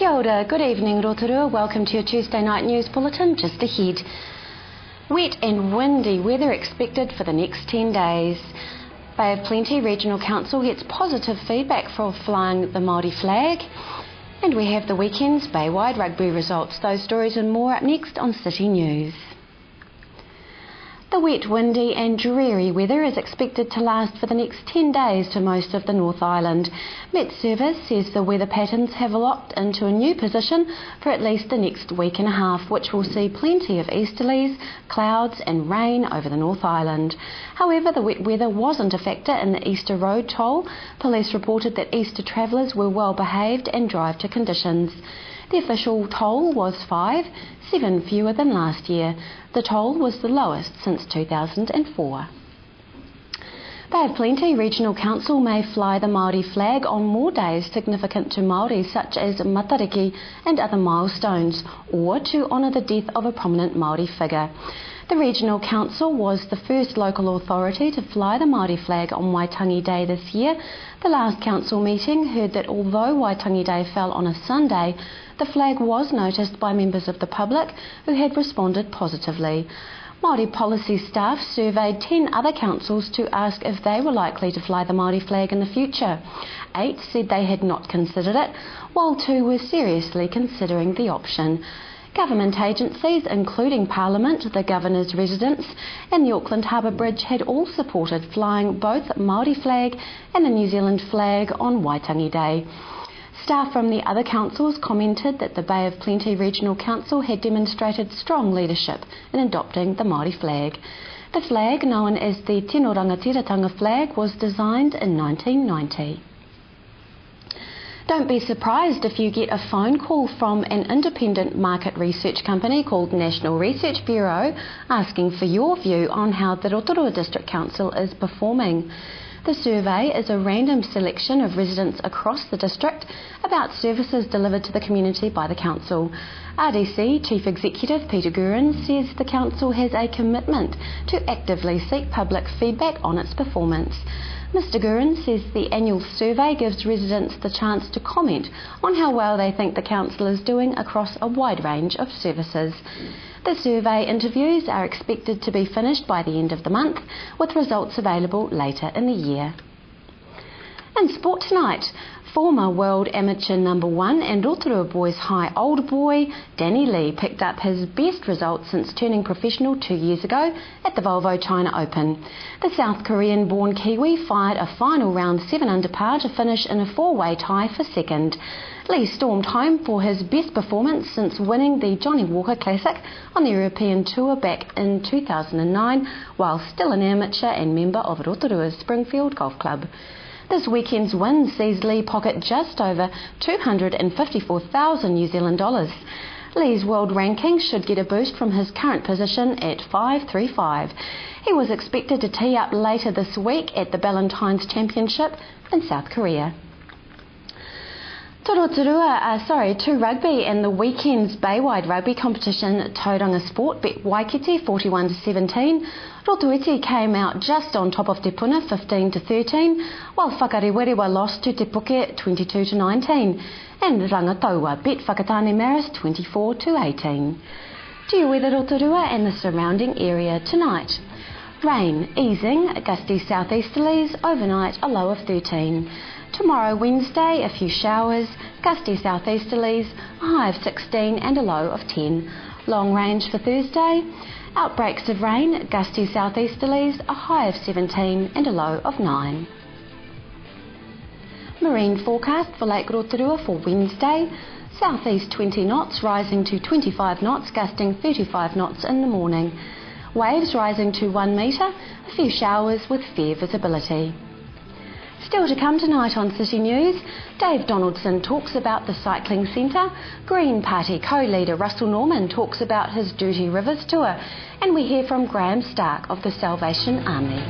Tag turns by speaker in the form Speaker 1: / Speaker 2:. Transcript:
Speaker 1: Kia ora, good evening Rotorua, welcome to your Tuesday night news bulletin. Just ahead. Wet and windy weather expected for the next 10 days. Bay of Plenty Regional Council gets positive feedback for flying the Māori flag. And we have the weekend's Bay-wide rugby results. Those stories and more up next on City News. The wet, windy and dreary weather is expected to last for the next 10 days to most of the North Island. Met Service says the weather patterns have locked into a new position for at least the next week and a half, which will see plenty of easterlies, clouds and rain over the North Island. However, the wet weather wasn't a factor in the Easter road toll. Police reported that Easter travellers were well behaved and drive to conditions. The official toll was 5, 7 fewer than last year. The toll was the lowest since 2004. Bay of Plenty Regional Council may fly the Māori flag on more days significant to Māori, such as Matariki and other milestones, or to honour the death of a prominent Māori figure. The Regional Council was the first local authority to fly the Māori flag on Waitangi Day this year. The last council meeting heard that although Waitangi Day fell on a Sunday, the flag was noticed by members of the public who had responded positively. Māori policy staff surveyed 10 other councils to ask if they were likely to fly the Māori flag in the future. 8 said they had not considered it, while 2 were seriously considering the option. Government agencies, including Parliament, the Governor's residence and the Auckland Harbour Bridge, had all supported flying both Māori flag and the New Zealand flag on Waitangi Day. Staff from the other councils commented that the Bay of Plenty Regional Council had demonstrated strong leadership in adopting the Māori flag. The flag, known as the Tino Rangatiratanga flag, was designed in 1990. Don't be surprised if you get a phone call from an independent market research company called National Research Bureau asking for your view on how the Rotorua District Council is performing. The survey is a random selection of residents across the district about services delivered to the community by the council. RDC Chief Executive Peter Gurin says the council has a commitment to actively seek public feedback on its performance. Mr Gurin says the annual survey gives residents the chance to comment on how well they think the council is doing across a wide range of services. The survey interviews are expected to be finished by the end of the month, with results available later in the year. In sport tonight, former world amateur #1 and Rotorua Boys High old boy Danny Lee picked up his best result since turning professional 2 years ago at the Volvo China Open. The South Korean-born Kiwi fired a final round 7 under par to finish in a 4-way tie for second. Lee stormed home for his best performance since winning the Johnny Walker Classic on the European Tour back in 2009, while still an amateur and member of Rotorua's Springfield Golf Club. This weekend's win sees Lee pocket just over $254,000 New Zealand dollars. Lee's world ranking should get a boost from his current position at 535. He was expected to tee up later this week at the Valentine's Championship in South Korea. To rugby and the weekend's Bay-wide rugby competition, Tauranga Sport beat Waikiki 41-17. Rotoiti came out just on top of Te Puna 15-13, while Whakarewerewa lost to Te Puke 22-19, and Rangataua beat Whakatane Maris 24-18. To your weather, Rotorua and the surrounding area tonight. Rain easing, gusty southeasterlies, overnight a low of 13. Tomorrow, Wednesday, a few showers, gusty southeasterlies, a high of 16 and a low of 10. Long range for Thursday, outbreaks of rain, gusty southeasterlies, a high of 17 and a low of 9. Marine forecast for Lake Rotorua for Wednesday, southeast 20 knots rising to 25 knots, gusting 35 knots in the morning. Waves rising to 1 metre, a few showers with fair visibility. Still to come tonight on City News, Dave Donaldson talks about the cycling centre, Green Party co-leader Russell Norman talks about his Dirty Rivers tour, and we hear from Graham Stark of the Salvation Army.